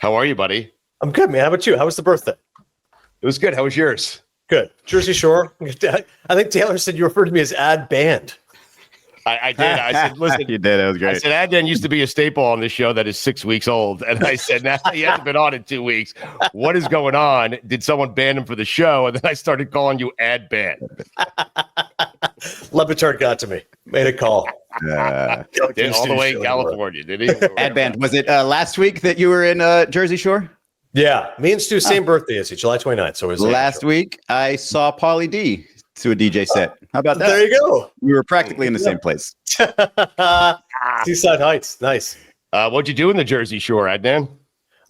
How are you, buddy? I'm good, man. How about you? How was the birthday? It was good. How was yours? Good. Jersey Shore. I think Taylor said you referred to me as ad band. I did. I said, listen. You did. It was great. I said, Adnan used to be a staple on this show that is 6 weeks old. And I said, now he hasn't been on in 2 weeks. What is going on? Did someone ban him for the show? And then I started calling you ad band. Levitard got to me. Made a call. All the way in California, did he? Ad band. Was it last week that you were in Jersey Shore? Yeah. Me and Stu, same birthday as you, July 29th. So it was last week. I saw Pauly D to a DJ set. How about that? There you go. We were practically in the same place. Seaside Heights. Nice. What'd you do in the Jersey Shore, Adnan?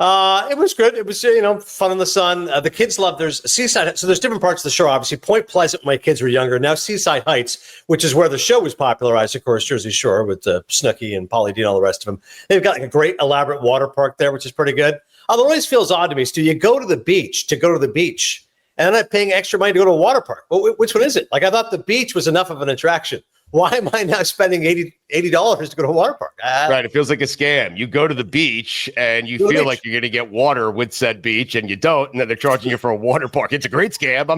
It was good. It was, fun in the sun. The kids love, there's Seaside. So there's different parts of the shore. Obviously, Point Pleasant, when my kids were younger. Now Seaside Heights, which is where the show was popularized, of course, Jersey Shore with Snooki and Pauly D and all the rest of them. They've got like a great elaborate water park there, which is pretty good. Although it always feels odd to me, Stu, you go to the beach and I'm paying extra money to go to a water park. Well, which one is it? Like, I thought the beach was enough of an attraction. Why am I now spending $80 to go to a water park? Right. It feels like a scam. You go to the beach and you feel like you're going to get water with said beach and you don't. And then they're charging you for a water park. It's a great scam.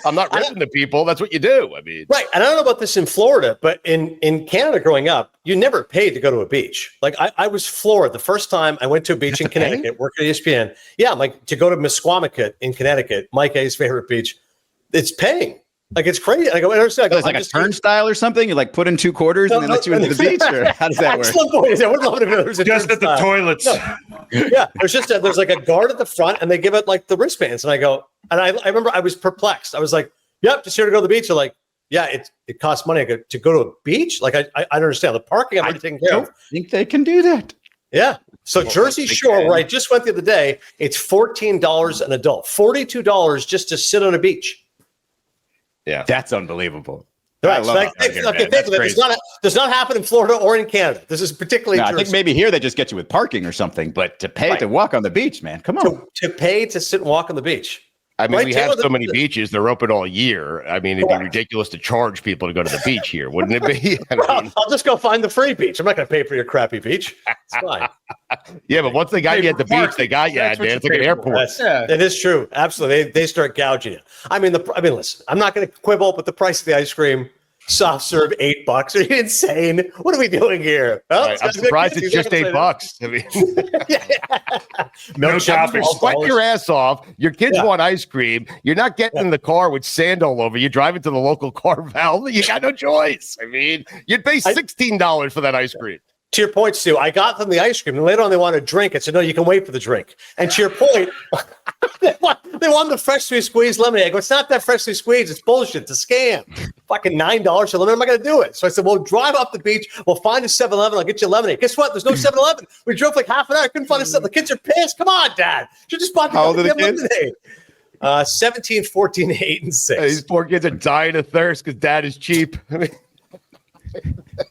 I'm not ripping the people. That's what you do. I mean, right. And I don't know about this in Florida, but in Canada growing up, you never paid to go to a beach. Like I was floored the first time I went to a beach in Connecticut, working at ESPN. Yeah. Like to go to Misquamicut in Connecticut, Mike A's favorite beach. It's paying. Like, it's crazy. I go, I understand. It's like a turnstile or something. You like put in 2 quarters and then let you into the beach. Or how does that work? Excellent point. I would love it if there was a just at the toilets. No. Yeah, there's like a guard at the front, and they give it like the wristbands. And I go, and I remember I was perplexed. I was like, "Yep, just here to go to the beach." They're like, "Yeah, it costs money." I go, to go to a beach. Like I don't understand the parking. I'm already taking care of. I think they can do that. Yeah. So Jersey Shore, where I just went the other day, it's $14 an adult, $42 just to sit on a beach. Yeah, that's unbelievable. Right. Does not happen in Florida or in Canada. This is particularly. I think maybe here they just get you with parking or something, but to pay to walk on the beach, man, come on. To pay to sit and walk on the beach. I mean, we have so many beaches; they're open all year. I mean, it'd be ridiculous to charge people to go to the beach here, wouldn't it be? I'll just go find the free beach. I'm not going to pay for your crappy beach. It's fine. Yeah, but once they got you at the beach, they got you, man. It's like an airport. It is true. Absolutely. They start gouging you. I mean, listen, I'm not going to quibble, but the price of the ice cream, soft serve, $8. Are you insane? What are we doing here? Well, right. I'm surprised it's just $8. I mean, no toppings. Sweat your ass off. Your kids want ice cream. You're not getting in the car with sand all over. You drive it to the local Carvel. You got no choice. I mean, you'd pay $16 for that ice cream. To your point, Stu, I got them the ice cream, and later on they wanted a drink. I said, no, you can wait for the drink. And to your point, they want the freshly squeezed lemonade. I go, it's not that freshly squeezed. It's bullshit. It's a scam. Fucking $9 for lemonade. I'm not going to do it. So I said, well, drive up the beach. We'll find a 7-Eleven. I'll get you lemonade. Guess what? There's no 7-Eleven. We drove like half an hour. I couldn't find a 7-Eleven. The kids are pissed. Come on, Dad. You just bought the lemonade. 17, 14, 8, and 6. These poor kids are dying of thirst because Dad is cheap. I mean,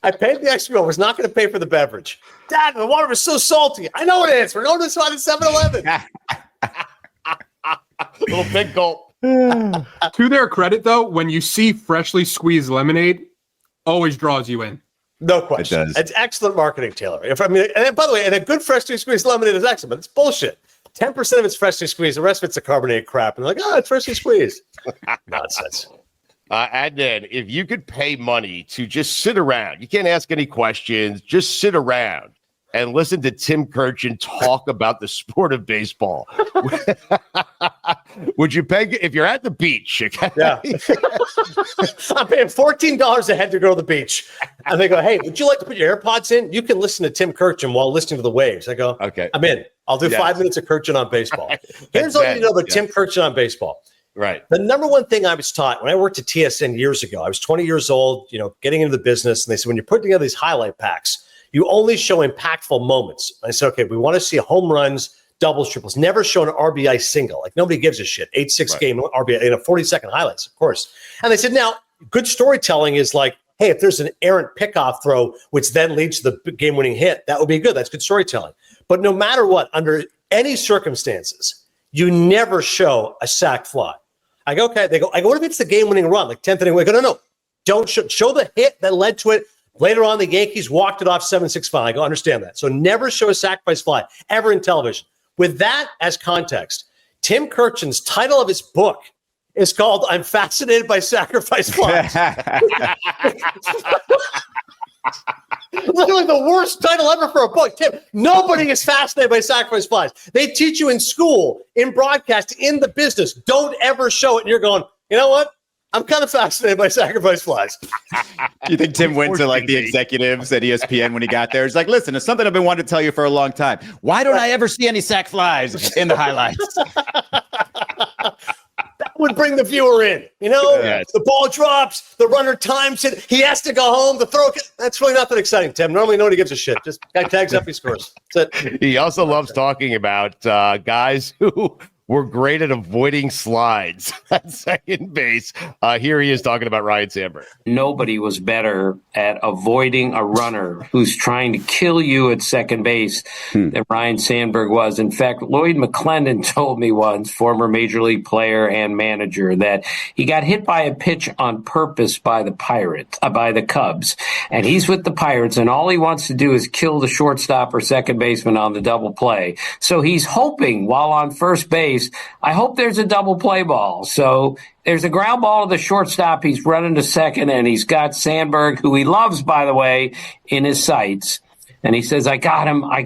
I paid the extra. I was not going to pay for the beverage. Dad, the water was so salty. I know it is. We're going to find a 7-Eleven. Little big gulp. To their credit, though, when you see freshly squeezed lemonade, always draws you in. No question. It does. It's excellent marketing, Taylor. And by the way, and a good freshly squeezed lemonade is excellent, but it's bullshit. 10% of it's freshly squeezed. The rest of it's a carbonated crap. And they're like, oh, it's freshly squeezed. Nonsense. Adnan, if you could pay money to just sit around, you can't ask any questions, just sit around and listen to Tim Kurkjian talk about the sport of baseball. Would you pay if you're at the beach? Okay? Yeah. I'm paying $14 a head to go to the beach. And they go, hey, would you like to put your AirPods in? You can listen to Tim Kurkjian while listening to the waves. I go, okay, I'm in. I'll do 5 minutes of Kurkjian on baseball. Here's all you know about Tim Kurkjian on baseball. Right. The number one thing I was taught when I worked at TSN years ago, I was 20 years old, getting into the business. And they said, when you're putting together these highlight packs, you only show impactful moments. And I said, okay, we want to see home runs, doubles, triples, never show an RBI single. Like nobody gives a shit. 8-6 game RBI in a 40-second highlights, of course. And they said, now good storytelling is like, hey, if there's an errant pickoff throw, which then leads to the game-winning hit, that would be good. That's good storytelling. But no matter what, under any circumstances, you never show a sack fly. I go, okay. I go, what if it's the game-winning run, like 10th inning? I go, no. Don't show the hit that led to it. Later on, the Yankees walked it off 7-6 final. I go, understand that. So never show a sacrifice fly ever in television. With that as context, Tim Kurkjian's title of his book is called "I'm Fascinated by Sacrifice Flies." Literally the worst title ever for a book. Tim, nobody is fascinated by sacrifice flies. They teach you in school, in broadcast, in the business. Don't ever show it. And you're going, you know what? I'm kind of fascinated by sacrifice flies. You think Tim went to like the executives at ESPN when he got there? It's like, listen, it's something I've been wanting to tell you for a long time. Why don't I ever see any sack flies in the highlights? That would bring the viewer in. You know, Yes. The ball drops, the runner times it, he has to go home, the throw. That's really not that exciting, Tim. Normally nobody gives a shit. Just guy tags up, he scores. That's it. He also loves talking about guys who were great at avoiding slides at second base. Here he is talking about Ryan Sandberg. Nobody was better at avoiding a runner who's trying to kill you at second base than Ryan Sandberg was. In fact, Lloyd McClendon told me once, former major league player and manager, that he got hit by a pitch on purpose by the Cubs. And he's with the Pirates, and all he wants to do is kill the shortstop or second baseman on the double play. So he's hoping while on first base, I hope there's a double play ball. So there's a ground ball to the shortstop. He's running to second, and he's got Sandberg, who he loves, by the way, in his sights. And he says, I got him. I'm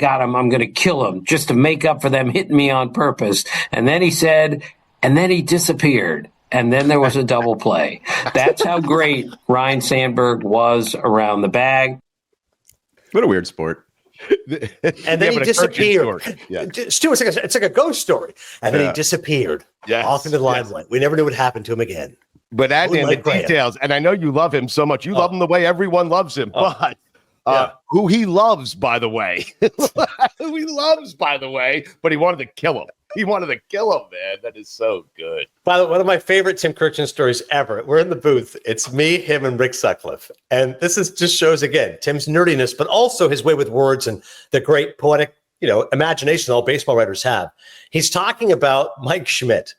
going to kill him just to make up for them hitting me on purpose. And then he said, and then he disappeared. And then there was a double play. That's how great Ryan Sandberg was around the bag. What a weird sport. And then he disappeared. Yeah. Stu, it's like a ghost story. And then he disappeared off into the limelight. We never knew what happened to him again. But Adnan, the details, and I know you love him so much. You love him the way everyone loves him. But who he loves, by the way. Who he loves, by the way. But he wanted to kill him. He wanted to kill him, man. That is so good. By the way, one of my favorite Tim Kurkjian stories ever. We're in the booth. It's me, him, and Rick Sutcliffe. And this is just shows, again, Tim's nerdiness, but also his way with words and the great poetic, imagination all baseball writers have. He's talking about Mike Schmidt.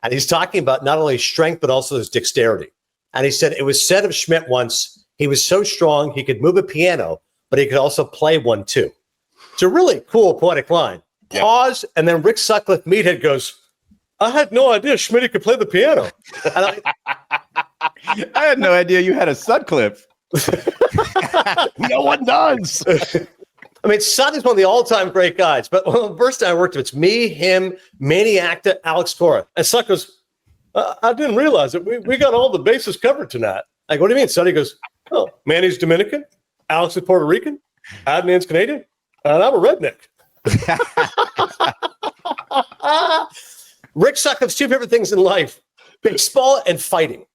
And he's talking about not only strength, but also his dexterity. And he said, it was said of Schmidt once, he was so strong, he could move a piano, but he could also play one too. It's a really cool poetic line. Pause, and then Rick Sutcliffe, meathead, goes, I had no idea Schmidt could play the piano. And I had no idea you had a Sutcliffe. No one does. I mean, Sut is one of the all-time great guys. But the first time I worked with, it's me, him, Maniacta, Alex Cora. And Sut goes, I didn't realize it. We got all the bases covered tonight. I go, what do you mean, Sut? He goes, oh, Manny's Dominican, Alex is Puerto Rican, Adnan's Canadian, and I'm a redneck. Rick Sutcliffe's two favorite things in life: baseball and fighting.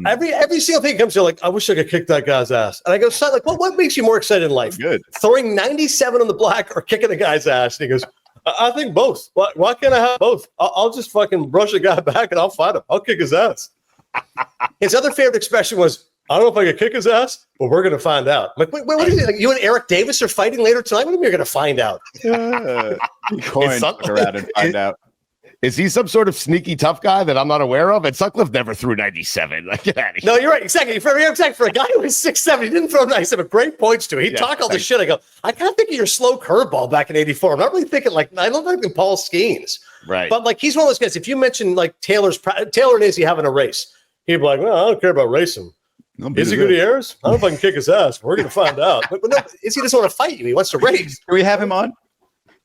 Every single thing comes to like, I wish I could kick that guy's ass. And I go, Sut, like, what makes you more excited in life? Good. Throwing 97 on the black or kicking a guy's ass? And he goes, I think both. Why can't I have both? I'll just fucking brush a guy back and I'll fight him. I'll kick his ass. His other favorite expression was, I don't know if I can kick his ass, but we're going to find out. I'm like, wait, what is it? Like, you and Eric Davis are fighting later tonight? What do you mean you're going to find out? Coin around and find out. Is he some sort of sneaky tough guy that I'm not aware of? And Sutcliffe never threw 97. Like, get out of here. No, you're right. Exactly. For a guy who was 6'7", he didn't throw 97. Great points to it. He'd talk all this shit. I go, I kind of think of your slow curveball back in 84. I'm not really thinking I don't think in Paul Skeens. Right. But like, he's one of those guys. If you mention like Taylor and Izzy having a race, he'd be like, well, I don't care about racing. Is he Gutierrez? I don't know if I can kick his ass. We're going to find out. But no, Izzy doesn't want to fight you. He wants to race. Can we have him on?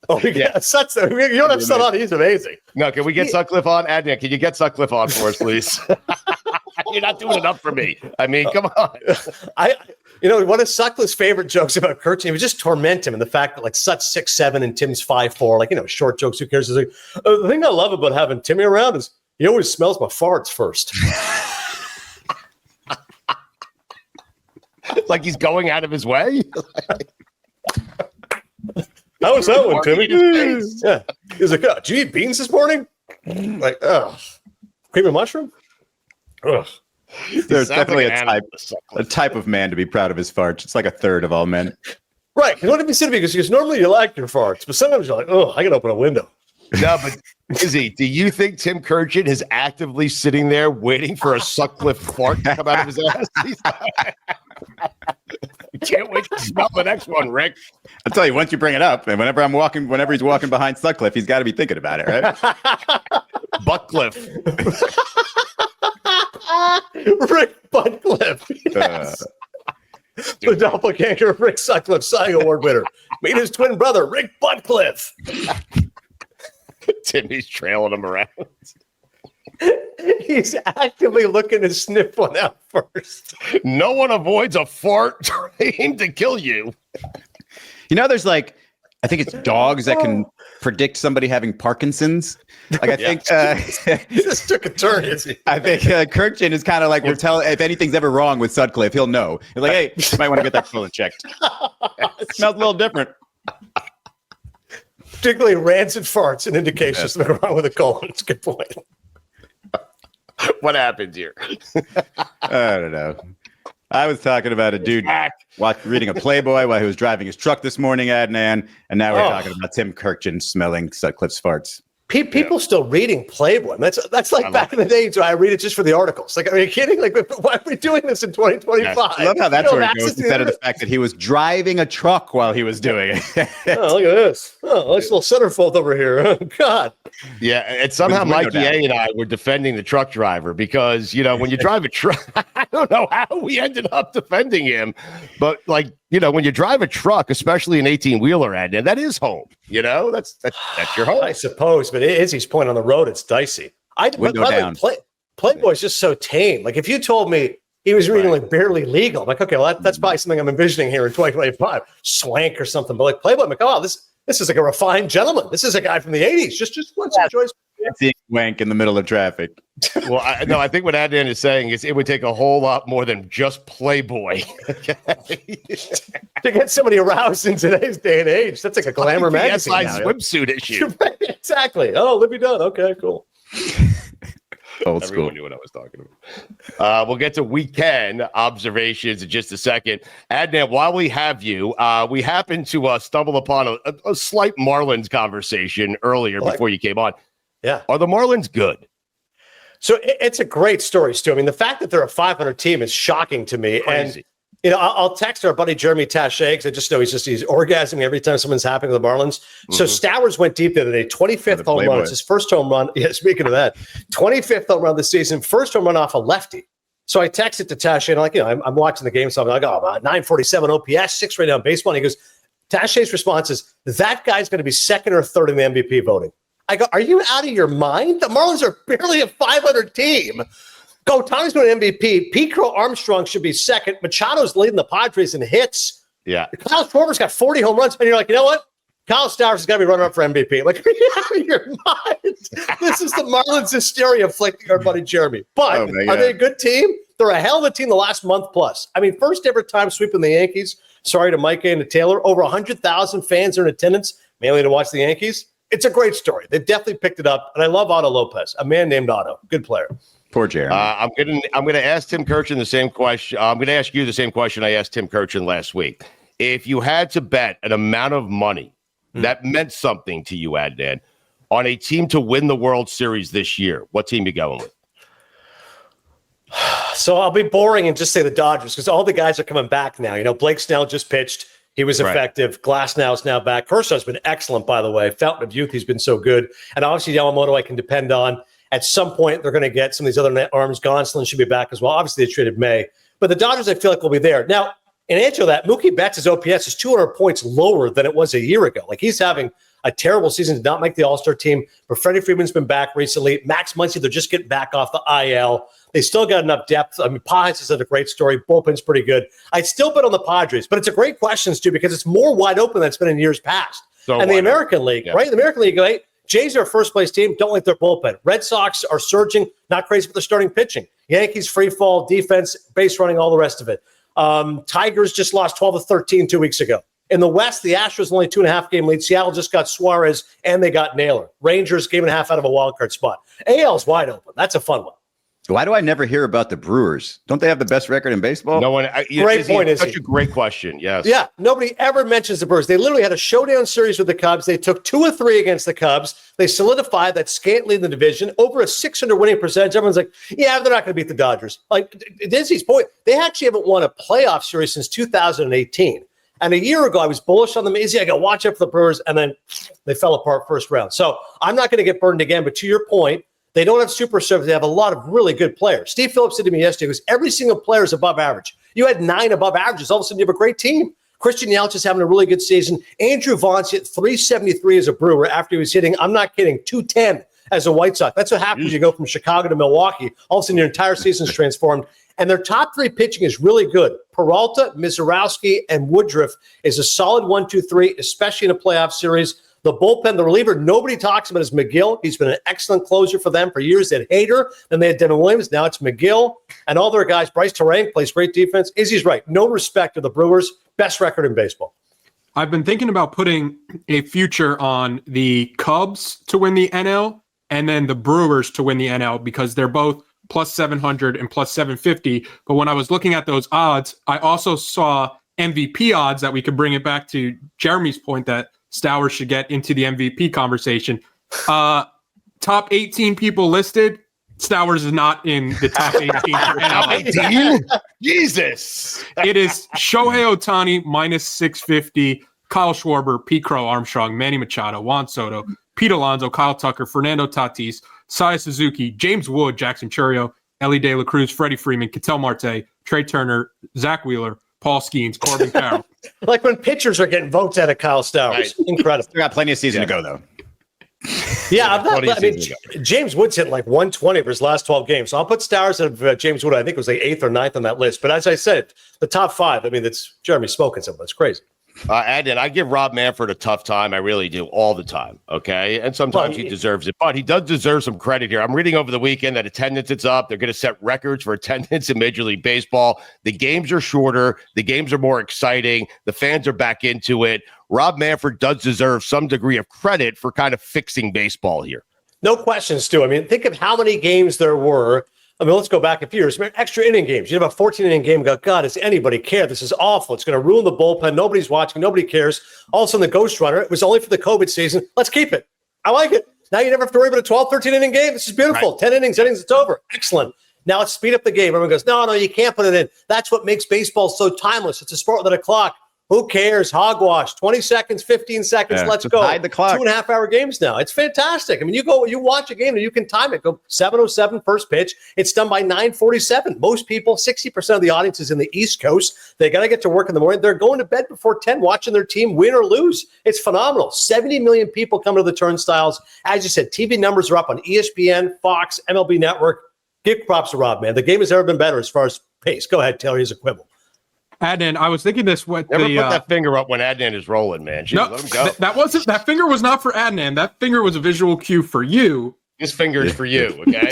Oh, yeah. You don't have Sut on. He's amazing. No, can we get Sutcliffe on? Adnan, can you get Sutcliffe on for us, please? You're not doing enough for me. I mean, come on. One of Sutcliffe's favorite jokes about Kurkjian, he would just torment him, and the fact that like Sut's 6'7" and Tim's 5'4", like, short jokes, who cares? He's like, the thing I love about having Timmy around is he always smells my farts first. Like he's going out of his way? How was that one, Timmy? Yeah. He was like, did you eat beans this morning? Like, cream and mushroom? Ugh. There's definitely a type of man to be proud of his farts. It's like a third of all men. Right. You know what he said to me? Because normally you like your farts, but sometimes you're like, oh, I can open a window. No, but Izzy, do you think Tim Kurkjian is actively sitting there waiting for a Sutcliffe fart to come out of his ass? Can't wait to smell the next one, Rick. I'll tell you, once you bring it up, and whenever he's walking behind Sutcliffe, he's got to be thinking about it, right? Buttcliffe. Rick Butcliffe. Yes. The doppelganger of Rick Sutcliffe, Cy Award winner. Meet his twin brother, Rick Butcliffe. Timmy's trailing him around. He's actively looking to sniff one out first. No one avoids a fart trained to kill you. You know, there's I think it's dogs that can predict somebody having Parkinson's. I think this took a turn, is he? I think Kurkjian is kind of like, if anything's ever wrong with Sutcliffe, he'll know. He's like, hey, you might want to get that colon checked. It smells a little different. Particularly rancid farts, an indication there's something wrong with the colon. It's a good point. What happened here? I don't know. I was talking about a dude reading a Playboy while he was driving his truck this morning, Adnan, and now we're talking about Tim Kurkjian smelling Sutcliffe's farts. People still reading Playboy. That's like back in the days where I read it just for the articles. Like, are you kidding? Like, why are we doing this in 2025? I love how that's where it goes instead of the fact that he was driving a truck while he was doing it. Oh, look at this. Oh, nice little centerfold over here. Oh, God. Yeah, and somehow Mikey A and I were defending the truck driver because, when you drive a truck, I don't know how we ended up defending him, but when you drive a truck, especially an 18-wheeler, Adnan, that is home. That's your home. I suppose, but Izzy's point on the road, it's dicey. Playboy's just so tame. Like, if you told me he was reading barely legal, I'm like, okay, well, that's probably something I'm envisioning here in 2025, swank or something. But like Playboy, I'm like, oh, this is like a refined gentleman. This is a guy from the 80s. Just let's enjoy. Seeing wank in the middle of traffic. Well, I think what Adnan is saying is it would take a whole lot more than just Playboy to get somebody aroused in today's day and age. That's like a glamour magazine. Swimsuit issue. Exactly. Oh, Libby Dunn. Okay, cool. Old Everyone school. knew what I was talking about. We'll get to weekend observations in just a second. Adnan, while we have you, we happened to stumble upon a slight Marlins conversation earlier before you came on. Yeah. Are the Marlins good? So it's a great story, Stu. I mean, the fact that they're a 500 team is shocking to me. Crazy. And, I'll text our buddy Jeremy Taché because I just know he's orgasming every time something's happening with the Marlins. Mm-hmm. So Stowers went deep the other day, 25th home run. It's his first home run. Yeah, speaking of that, 25th home run this season, first home run off a lefty. So I texted to Taché, and I'm watching the game, so I'm like, oh, 947 OPS, 6 right on baseball. And he goes, Taché's response is, that guy's going to be second or third in the MVP voting. I go, are you out of your mind? The Marlins are barely a 500 team. Tony's going to MVP. Pete Crow Armstrong should be second. Machado's leading the Padres in hits. Yeah. Kyle Schwarber's got 40 home runs. And you're like, you know what? Kyle Stowers has got to be running up for MVP. Like, are you out of your mind? This is the Marlins hysteria afflicting our buddy Jeremy. But are they a good team? They're a hell of a team the last month plus. I mean, first ever time sweeping the Yankees. Sorry to Mike and to Taylor. Over 100,000 fans are in attendance, mainly to watch the Yankees. It's a great story. They've definitely picked it up. And I love Otto Lopez, a man named Otto. Good player. Poor Jeremy. I'm gonna ask Tim Kurkjian the same question. I'm gonna ask you the same question I asked Tim Kurkjian last week. If you had to bet an amount of money that meant something to you, Adnan, on a team to win the World Series this year, what team you going with? So I'll be boring and just say the Dodgers because all the guys are coming back now. Blake Snell just pitched. He was effective. Glasnow's now back. Kershaw's been excellent, by the way. Fountain of youth, he's been so good. And obviously Yamamoto I can depend on. At some point, they're going to get some of these other net arms. Gonsolin should be back as well. Obviously, they traded May. But the Dodgers, I feel like, will be there. Now, in answer to that, Mookie Betts' OPS is 200 points lower than it was a year ago. Like, he's having a terrible season, did not make the All-Star team. But Freddie Freeman's been back recently. Max Muncy, they're just getting back off the IL. They still got enough depth. I mean, Pages has had a great story. Bullpen's pretty good. I'd still bet on the Padres. But it's a great question, Stu, because it's more wide open than it's been in years past. And the American League, right? The American League, right? Jays are a first-place team. Don't like their bullpen. Red Sox are surging. Not crazy with their starting pitching. Yankees, free fall, defense, base running, all the rest of it. Tigers just lost 12-13 2 weeks ago. In the West, the Astros only 2.5-game lead. Seattle just got Suarez, and they got Naylor. Rangers, game and a half out of a wild card spot. AL's wide open. That's a fun one. Why do I never hear about the Brewers? Don't they have the best record in baseball? No one. Great point, Izzy. Such a great question. Yes. Yeah, nobody ever mentions the Brewers. They literally had a showdown series with the Cubs. They took 2 of 3 against the Cubs. They solidified that scant lead in the division, over a 600 winning percentage. Everyone's like, yeah, they're not going to beat the Dodgers. Like Izzy's point, they actually haven't won a playoff series since 2018. And a year ago, I was bullish on them. Izzy, I got to watch out for the Brewers, and then they fell apart first round. So I'm not going to get burned again. But to your point, they don't have super subs. They have a lot of really good players. Steve Phillips said to me yesterday, because every single player is above average. You had 9 above averages. All of a sudden, you have a great team. Christian Yelich is having a really good season. Andrew Vaughn's hit 373 as a Brewer after he was hitting, I'm not kidding, 210 as a White Sox. That's what happens when you go from Chicago to Milwaukee. All of a sudden, your entire season's transformed. And their top 3 pitching is really good. Peralta, Mizorowski, and Woodruff is a solid 1-2-3, especially in a playoff series. The bullpen, the reliever, nobody talks about is McGill. He's been an excellent closer for them for years. They had Hader, then they had Devin Williams. Now it's McGill. And all their guys, Bryce Terang plays great defense. Izzy's right. No respect to the Brewers. Best record in baseball. I've been thinking about putting a future on the Cubs to win the NL and then the Brewers to win the NL because they're both plus 700 and plus 750. But when I was looking at those odds, I also saw MVP odds that we could bring it back to Jeremy's point that Stowers should get into the MVP conversation. Top 18 people listed. Stowers is not in the top 18. 18? Jesus. It is Shohei Ohtani minus 650, Kyle Schwarber, Pete Crow Armstrong, Manny Machado, Juan Soto, Pete Alonso, Kyle Tucker, Fernando Tatis, Saya Suzuki, James Wood, Jackson Chourio, Ellie De La Cruz, Freddie Freeman, Ketel Marte, Trey Turner, Zach Wheeler, Paul Skeens, Corbin Carroll. Like when pitchers are getting votes out of Kyle Stowers. Right. Incredible. Still got plenty of season to go, though. Yeah, James Wood's hit like 120 for his last 12 games. So I'll put Stowers of James Wood. I think it was like 8th or 9th on that list. But as I said, the top 5, I mean, it's Jeremy smoking something. That's crazy. Adnan, I give Rob Manfred a tough time. I really do, all the time. Okay, and sometimes he deserves it, but he does deserve some credit here. I'm reading over the weekend that attendance is up. They're going to set records for attendance in Major League Baseball. The games are shorter. The games are more exciting. The fans are back into it. Rob Manfred does deserve some degree of credit for kind of fixing baseball here. No question, Stu. I mean, think of how many games there were. I mean, let's go back a few years. Extra inning games. You have a 14-inning game and go, God, does anybody care? This is awful. It's going to ruin the bullpen. Nobody's watching. Nobody cares. All of a sudden, the Ghost Runner, it was only for the COVID season. Let's keep it. I like it. Now you never have to worry about a 12, 13-inning game. This is beautiful. Right. 10 innings, it's over. Excellent. Now let's speed up the game. Everyone goes, no, you can't put it in. That's what makes baseball so timeless. It's a sport without a clock. Who cares? Hogwash. 20 seconds, 15 seconds. Let's go. Hide the clock. 2.5-hour games now. It's fantastic. I mean, you watch a game and you can time it. Go 7:07 first pitch. It's done by 9:47. Most people, 60% of the audience is in the East Coast. They got to get to work in the morning. They're going to bed before 10, watching their team win or lose. It's phenomenal. 70 million people come to the turnstiles. As you said, TV numbers are up on ESPN, Fox, MLB Network. Give props to Rob, man. The game has never been better as far as pace. Go ahead, Taylor. He's a quibble. Adnan, I was thinking this. Never put that finger up when Adnan is rolling, man. Jeez, no, let him go. That finger was not for Adnan. That finger was a visual cue for you. This finger is for you, okay?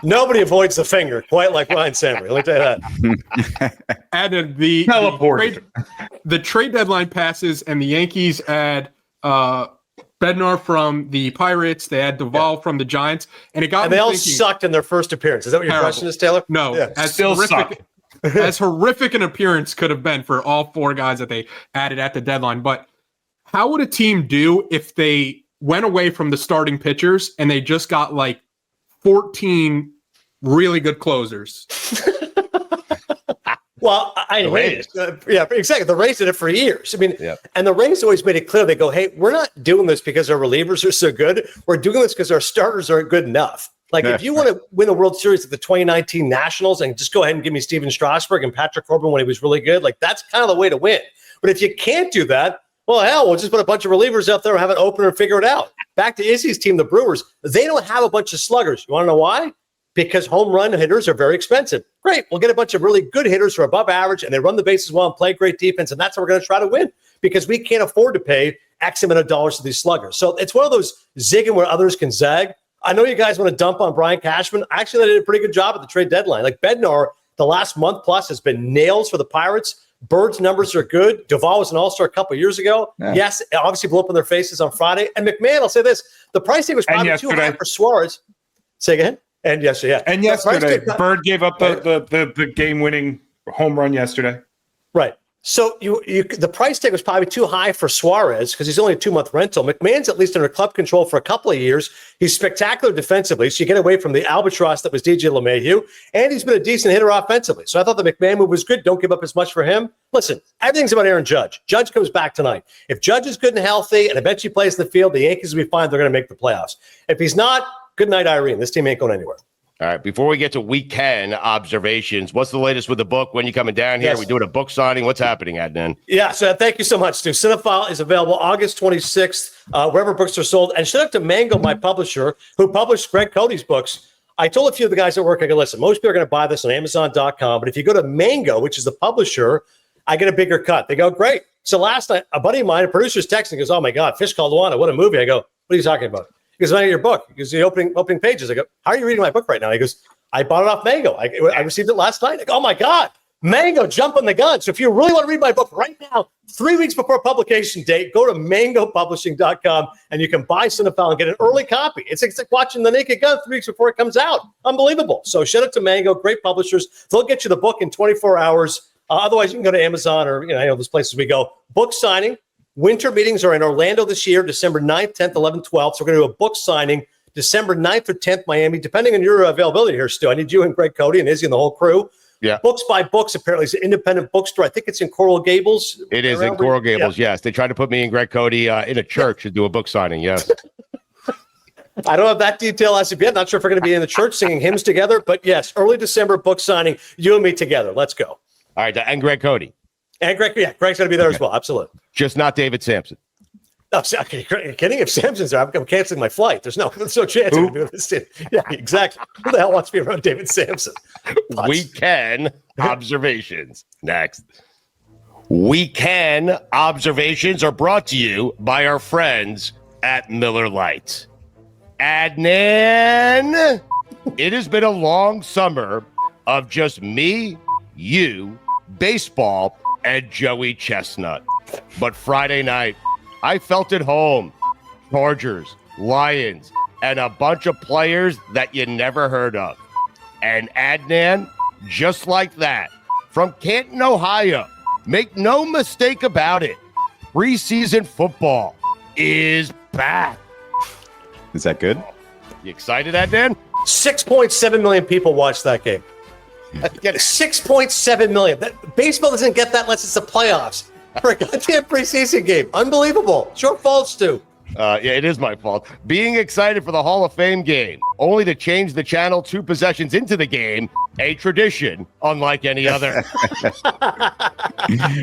Nobody avoids the finger quite like Ryan Sandberg. Let me tell you that. Adnan, the trade deadline passes, and the Yankees add Bednar from the Pirates. They had Duvall from the Giants, and it got. And they all sucked in their first appearance. Is that what your question is, Taylor? No, as still horrific, as horrific an appearance could have been for all 4 guys that they added at the deadline. But how would a team do if they went away from the starting pitchers and they just got like 14 really good closers? Well, I Rays. Yeah, exactly. The Rays did it for years. I mean, and the Rays always made it clear. They go, hey, we're not doing this because our relievers are so good. We're doing this because our starters aren't good enough. Like, if you want to win a World Series at the 2019 Nationals and just go ahead and give me Steven Strasburg and Patrick Corbin when he was really good, like, that's kind of the way to win. But if you can't do that, well, hell, we'll just put a bunch of relievers out there and have an opener and figure it out. Back to Izzy's team, the Brewers, they don't have a bunch of sluggers. You want to know why? Because home run hitters are very expensive. Great. We'll get a bunch of really good hitters who are above average, and they run the bases well and play great defense, and that's how we're going to try to win because we can't afford to pay X amount of dollars to these sluggers. So it's one of those zigging where others can zag. I know you guys want to dump on Brian Cashman. Actually, they did a pretty good job at the trade deadline. Like Bednar, the last month plus has been nails for the Pirates. Bird's numbers are good. Duvall was an all-star a couple of years ago. Yeah. Yes, obviously blew up in their faces on Friday. And McMahon, I'll say this. The pricing was probably too high for Suarez. Say again? And yesterday, yeah. And yesterday, Bird gave up the game-winning home run yesterday. Right. So the price tag was probably too high for Suarez because he's only a 2-month rental. McMahon's at least under club control for a couple of years. He's spectacular defensively, so you get away from the albatross that was DJ LeMahieu, and he's been a decent hitter offensively. So I thought the McMahon move was good. Don't give up as much for him. Listen, everything's about Aaron Judge. Judge comes back tonight. If Judge is good and healthy and eventually plays in the field, the Yankees will be fine. They're going to make the playoffs. If he's not, good night, Irene. This team ain't going anywhere. All right, before we get to week 10 observations, what's the latest with the book? When you coming down here? Yes. We doing a book signing? What's happening, Adnan? Yeah, so thank you so much, Stu. Cinephile is available August 26th, wherever books are sold. And shout out to Mango, my publisher, who published Greg Cody's books. I told a few of the guys at work, I go, listen, most people are going to buy this on Amazon.com, but if you go to Mango, which is the publisher, I get a bigger cut. They go, great. So last night, a buddy of mine, a producer's texting, goes, oh my God, Fish Called Wanda, what a movie. I go, what are you talking about? He goes, I got your book. He goes, the opening pages. I go, how are you reading my book right now? He goes, I bought it off Mango. I received it last night. I go, oh my God, Mango jumping the gun. So if you really want to read my book right now, 3 weeks before publication date, go to mangopublishing.com and you can buy Cinephile and get an early copy. It's like watching The Naked Gun 3 weeks before it comes out. Unbelievable. So shout out to Mango, great publishers. They'll get you the book in 24 hours. Otherwise, you can go to Amazon or, those places we go. Book signing. Winter meetings are in Orlando this year, December 9th, 10th, 11th, 12th. So we're going to do a book signing December 9th or 10th, Miami, depending on your availability here, Stu. I need you and Greg Cody and Izzy and the whole crew. Yeah. Books by Books, apparently, is an independent bookstore. I think it's in Coral Gables. It is in Coral Gables, yes. They tried to put me and Greg Cody in a church to do a book signing, yes. I don't have that detail as of yet. Not sure if we're going to be in the church singing hymns together, but yes, early December book signing, you and me together. Let's go. All right, and Greg Cody. And Greg, Greg's going to be there as well. Absolutely. Just not David Sampson. Oh, okay, are you kidding? If Samson's there, I'm canceling my flight. There's no chance I'm going to do this. Yeah, exactly. Who the hell wants to be around David Sampson? Week 10 observations. Next. Week 10 observations are brought to you by our friends at Miller Lite. Adnan, it has been a long summer of just me, you, baseball, and Joey Chestnut. But Friday night, I felt at home. Chargers, Lions, and a bunch of players that you never heard of. And Adnan, just like that, from Canton, Ohio, make no mistake about it, preseason football is back. Is that good? You excited, Adnan? 6.7 million people watched that game. 6.7 million. Baseball doesn't get that unless it's the playoffs. For a goddamn preseason game. Unbelievable. It's your fault, Stu. Yeah, it is my fault. Being excited for the Hall of Fame game, only to change the channel 2 possessions into the game, a tradition unlike any other.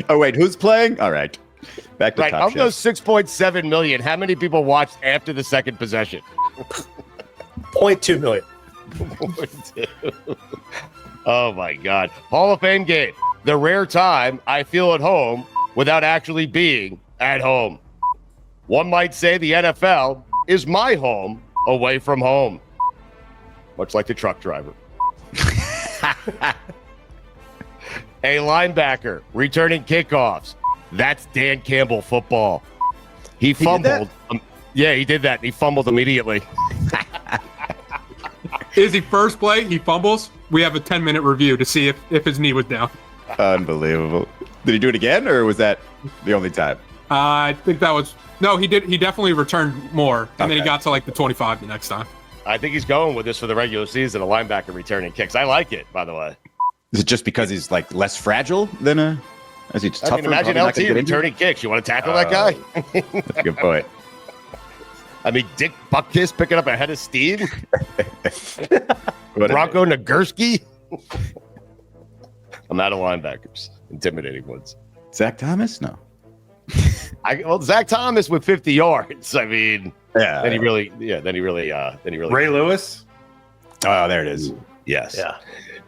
Oh, wait, who's playing? All right. Back to right, Top of those 6.7 million, how many people watched after the second possession? 0.2 million. Oh, my God. Hall of Fame game. The rare time I feel at home without actually being at home. One might say the NFL is my home away from home. Much like the truck driver. A linebacker returning kickoffs. That's Dan Campbell football. He fumbled. Yeah, he did that. He fumbled immediately. Is he first play? He fumbles. We have a 10-minute review to see if his knee was down. Unbelievable. Did he do it again, or was that the only time? I think that was... No, he did. He definitely returned more, and then he got to like the 25 the next time. I think he's going with this for the regular season, a linebacker returning kicks. I like it, by the way. Is it just because he's like less fragile than a... Is he just tougher? Imagine LT returning kicks. You want to tackle that guy? That's a good point. I mean, Dick Buckus picking up a head of steam. Bronco Nagurski. I'm out of linebackers. Intimidating ones. Zach Thomas? No. Zach Thomas with 50 yards. I mean, yeah. Then he really. Ray Lewis. Oh, there it is. Yes. Yeah.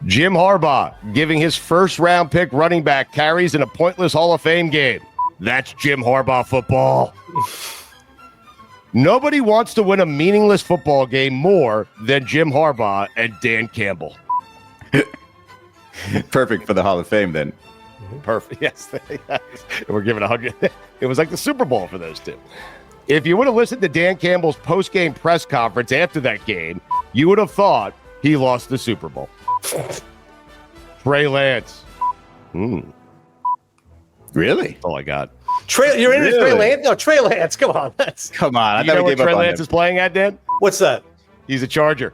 Jim Harbaugh giving his first-round pick running back carries in a pointless Hall of Fame game. That's Jim Harbaugh football. Nobody wants to win a meaningless football game more than Jim Harbaugh and Dan Campbell. Perfect for the Hall of Fame, then. Perfect. Yes. We're giving 100. It was like the Super Bowl for those two. If you would have listened to Dan Campbell's post-game press conference after that game, You would have thought he lost the Super Bowl. Trey Lance. Really? That's all I got. You're into Trey Really? Lance? No, Trey Lance. Come on. Come on. I You thought know we what gave Trey up on Lance him. is playing at, Dan? What's that? He's a Charger.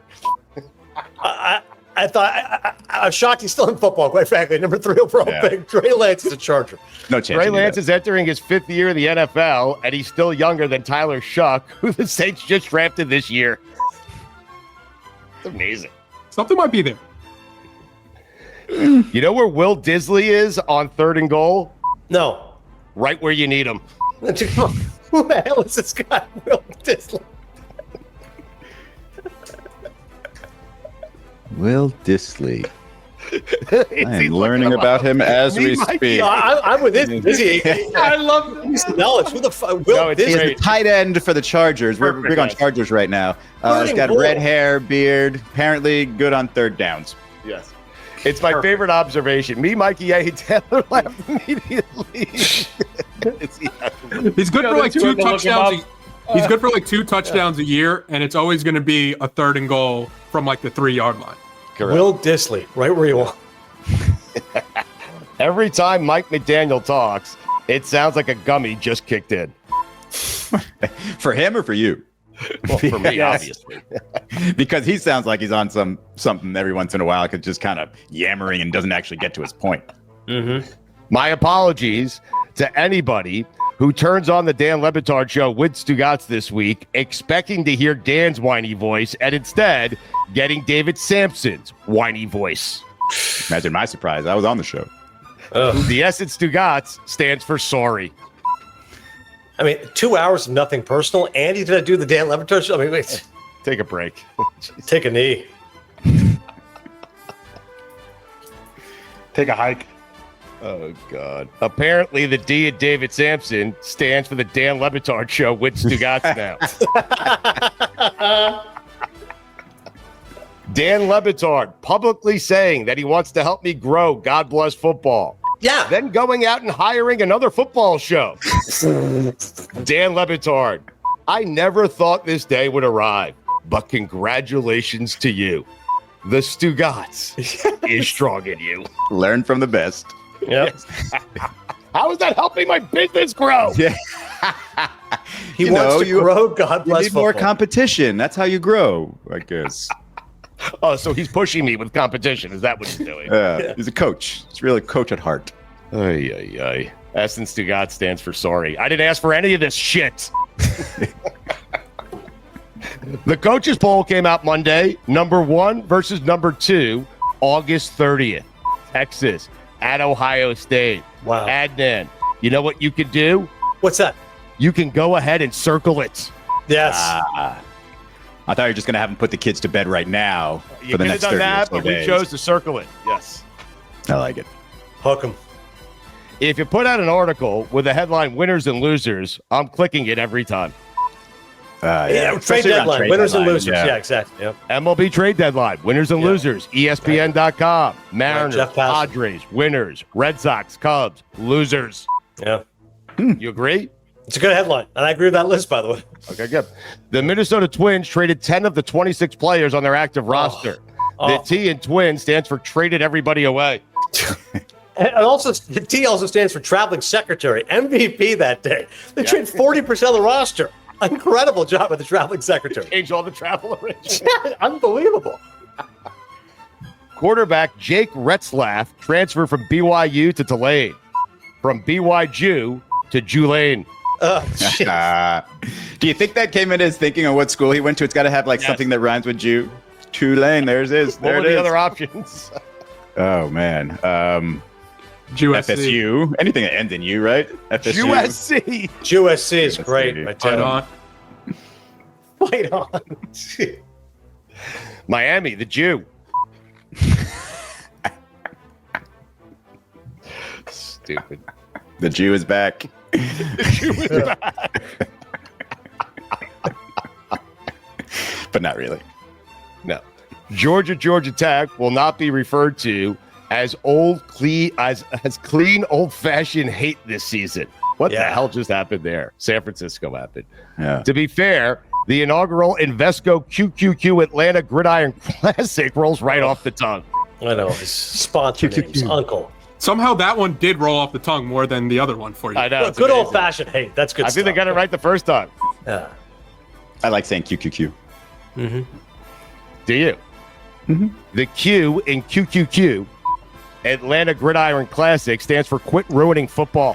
I thought I'm shocked he's still in football, quite frankly. Number 3 overall pick. Trey Lance is a Charger. No chance. Trey Lance is entering his 5th year in the NFL, and he's still younger than Tyler Shuck, who the Saints just drafted this year. It's amazing. Something might be there. You know where Will Disley is on 3rd and goal? No. Right where you need him. Who the hell is this guy? Will Disley. Will Disley. I am learning about him as we speak. I'm with it. I love He's knowledge. Who the fuck? No, it's He's Disley. the tight end for the Chargers. We're big on Chargers right now. He's got red hair, beard. Apparently good on 3rd downs. Yes. It's my favorite observation. Me, Mikey A, Taylor laughed immediately. He's good for like 2 touchdowns. He's good for like 2 touchdowns a year, and it's always going to be a 3rd and goal from like the 3-yard line. Correct. Will Disley, right where you want. Every time Mike McDaniel talks, it sounds like a gummy just kicked in. For him or for you? Well, for me, Yes. obviously. Because he sounds like he's on something every once in a while, like just kind of yammering and doesn't actually get to his point. My apologies to anybody who turns on the Dan Le Batard show with Stugotz this week, expecting to hear Dan's whiny voice, and instead getting David Sampson's whiny voice. Imagine my surprise. I was on the show. The S in Stugotz stands for sorry. I mean, 2 hours of nothing personal. Andy, did I do the Dan Le Batard show? I mean, wait, Take a break. take a knee. Take a hike. Oh, God. Apparently, the D at David Sampson stands for the Dan Le Batard show with Stugotz now. Dan Le Batard publicly saying that he wants to help me grow God Bless Football. Yeah. Then going out and hiring another football show. Dan Le Batard, I never thought this day would arrive, but congratulations to you. The Stugotz is strong in you. Learn from the best. Yep. How is that helping my business grow? Yeah. He wants to grow. God You bless need more football. competition. That's how you grow, I guess. Oh, so he's pushing me with competition. Is that what he's doing? He's a coach. He's really a coach at heart. Ay, ay, ay. S in Stugotz stands for sorry. I didn't ask for any of this shit. The coaches poll came out Monday. Number 1 versus number 2, August 30th. Texas at Ohio State. Wow. Adnan, you know what you could do? What's that? You can go ahead and circle it. Yes. I thought you were just going to have him put the kids to bed right now You for the could have next done 30 that, or so but we days. chose to circle it. Yes. I like it. Hook him. If you put out an article with the headline winners and losers, I'm clicking it every time. Trade especially around deadline. trade Winners and deadline, losers. Yeah, exactly. Yep. MLB trade deadline, winners and losers, ESPN.com, Mariners, Jeff Passan. Padres, winners, Red Sox, Cubs, losers. Yeah. You agree? It's a good headline. And I agree with that list, by the way. Okay, good. The Minnesota Twins traded 10 of the 26 players on their active roster. The T in Twin stands for traded everybody away. And also, the T also stands for traveling secretary. MVP that day. They trade 40% of the roster. Incredible job with the traveling secretary. Change all the travel arrangements. Unbelievable. Quarterback Jake Retzlaff transferred from BYU to Tulane. From BYU to Tulane. Do you think that came in his thinking on what school he went to? It's got to have like something that rhymes with Jew. Tulane, there's his. What There were it the is. other options? Oh, man. USC. FSU. Anything that ends in U, right? FSU. USC. USC is great. I Right tell you. on. Fight on. Miami, the Jew. Stupid. The Jew is back. But not really. No. Georgia Tech will not be referred to as clean, old-fashioned hate this season. What the hell just happened there? San Francisco happened. Yeah. To be fair, The inaugural Invesco QQQ Atlanta Gridiron Classic rolls right off the tongue. I know. His sponsor name's Uncle. Somehow that one did roll off the tongue more than the other one for you. I know. Good old-fashioned hate. That's good I stuff. think they got it right the first time. Yeah. I like saying QQQ. Mm-hmm. Do you? Mm-hmm. The Q in QQQ, Atlanta Gridiron Classic, stands for Quit Ruining Football.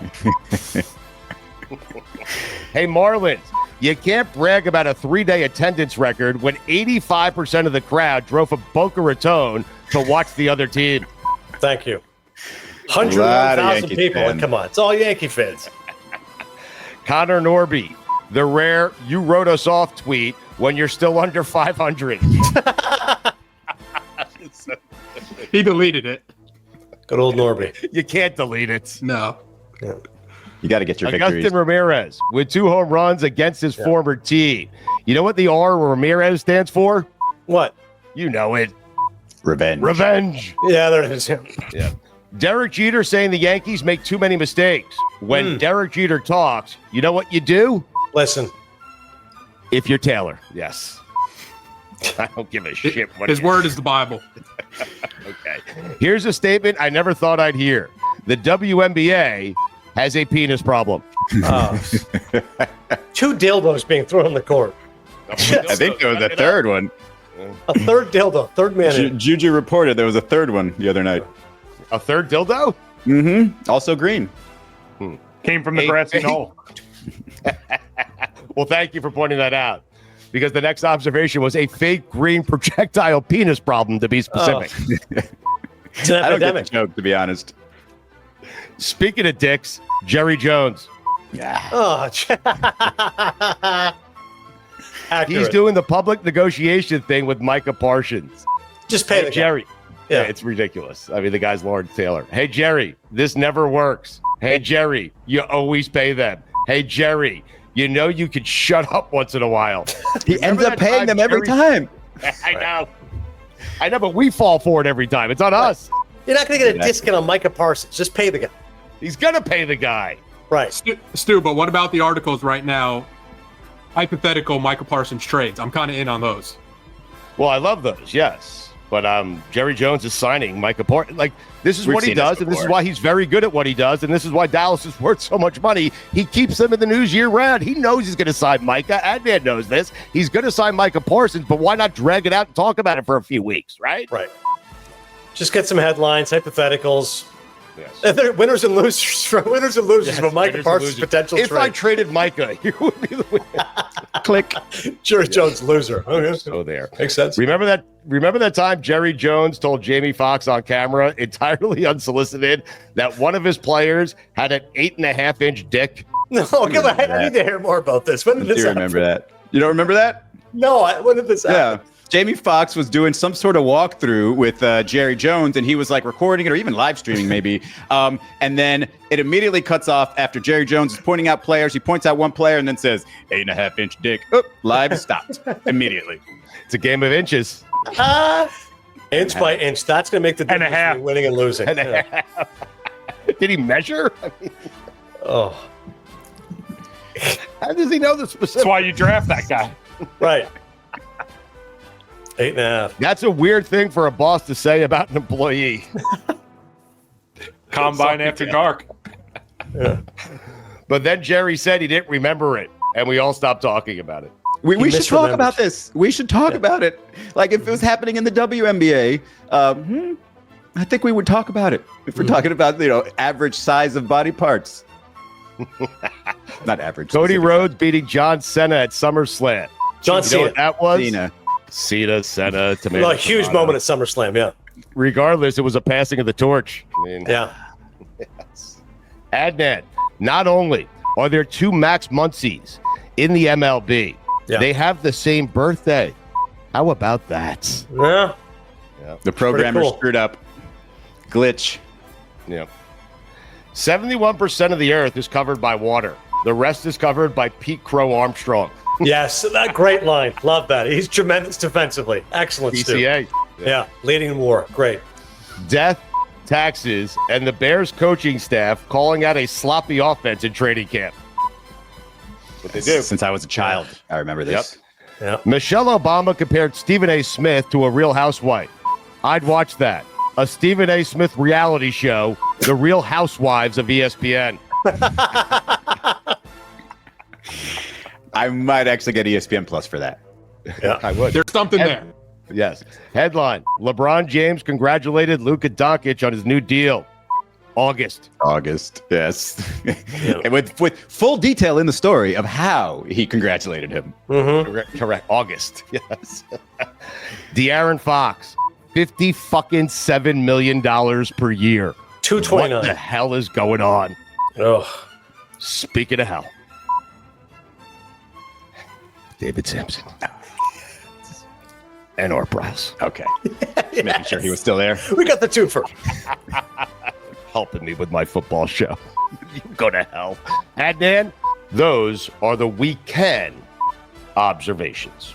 Hey, Marlins, you can't brag about a 3-day attendance record when 85% of the crowd drove from Boca Raton to watch the other team. Thank you. A lot of 101,000 Yankee people. fans. Come on. It's all Yankee fans. Connor Norby, the rare "you wrote us off" tweet when you're still under 500. He deleted it. Good old Norby. You can't delete it. No. Yeah. You got to get your Augustin victories. Ramirez with 2 home runs against his former team. You know what the R Ramirez stands for? What? You know it. Revenge. Revenge. Yeah, there it is. Yeah. Derek Jeter saying the Yankees make too many mistakes. When Derek Jeter talks, you know what you do? Listen. If you're Taylor. Yes. I don't give a shit. What His word is the Bible. Okay. Here's a statement I never thought I'd hear. The WNBA has a penis problem. 2 dildos being thrown on the court. I think there was a third one. A third dildo. Third man in. Juju reported there was a third one the other night. A third dildo? Mm-hmm. Also green. Came from the grassy knoll. Well, thank you for pointing that out. Because the next observation was a fake green projectile penis problem, to be specific. It's an I don't get the epidemic. joke, to be honest. Speaking of dicks, Jerry Jones. Yeah. Oh, accurate. He's doing the public negotiation thing with Micah Parsons. Just pay Hey, the guy. Jerry. Yeah. It's ridiculous. I mean, the guy's Lawrence Taylor. Hey, Jerry, this never works. Hey, Jerry, you always pay them. Hey, Jerry, you know you could shut up once in a while. He ends up paying them every time. I know. I know, but we fall for it every time. It's on us. You're not going to get a discount on Micah Parsons. Just pay the guy. He's going to pay the guy. Right. Stu, but what about the articles right now? Hypothetical Michael Parsons trades. I'm kind of in on those. Well, I love those, yes. But Jerry Jones is signing Micah Parsons. Like, this is We've what he seen this does, and this is before. why he's very good at what he does, and this is why Dallas is worth so much money. He keeps them in the news year-round. He knows he's going to sign Micah. Adnan knows this. He's going to sign Micah Parsons, but why not drag it out and talk about it for a few weeks, right? Right. Just get some headlines, hypotheticals. Yes. And they're winners and losers. Winners and losers for Micah Parsons' potential If I trade. traded Micah, he would be the winner. Click. Jerry Jones loser. Okay. So there. Makes sense. Remember that time Jerry Jones told Jamie Foxx on camera, entirely unsolicited, that one of his players had an 8.5-inch dick? No, come on. I need to hear more about this. When did I this do happen? remember that. You don't remember that? No, when did this happen? Yeah. Jamie Foxx was doing some sort of walkthrough with Jerry Jones, and he was like recording it or even live streaming maybe. And then it immediately cuts off after Jerry Jones is pointing out players. He points out one player and then says, 8.5-inch dick. Oop, live stopped immediately. It's a game of inches. Inch by inch. That's going to make the And a difference half. between winning and losing. Yeah. Did he measure? I mean, Oh, how does he know the specific? That's why you draft that guy. right. 8.5. That's a weird thing for a boss to say about an employee. Combine after dark. But then Jerry said he didn't remember it, and we all stopped talking about it. We should talk misremembers. about this. We should talk about it. Like if it was happening in the WNBA, I think we would talk about it. If we're talking about, average size of body parts. Not average. Cody specific. Rhodes beating John Cena at SummerSlam. John You know Cena. what that was? Cena. Cena, tomato. A huge tomato. moment at SummerSlam, yeah. Regardless, it was a passing of the torch. I mean, Yeah. Adnan, not only are there 2 Max Muncies in the MLB, Yeah. they have the same birthday. How about that? Yeah. The programmer cool. screwed up. Glitch. Yeah. 71% of the earth is covered by water. The rest is covered by Pete Crow Armstrong. Yes, that great line. Love that. He's tremendous defensively. Excellent, Stu. PCA. Yeah, leading in war. Great. Death, taxes, and the Bears coaching staff calling out a sloppy offense in training camp. What they do. Since I was a child, I remember this. Yeah. Michelle Obama compared Stephen A. Smith to a Real Housewife. I'd watch that. A Stephen A. Smith reality show, The Real Housewives of ESPN. I might actually get ESPN Plus for that. Yeah, I would. There's something there. Yes. Headline: LeBron James congratulated Luka Doncic on his new deal. August. Yes. And with full detail in the story of how he congratulated him. Correct. August. Yes. De'Aaron Fox, $57 million per year. $229. What the hell is going on? Oh, Speaking of hell. David Sampson. And Art Browse. Okay. Making sure he was still there. we got the twofer. Helping me with my football show. You go to hell. Adnan, those are the weekend observations.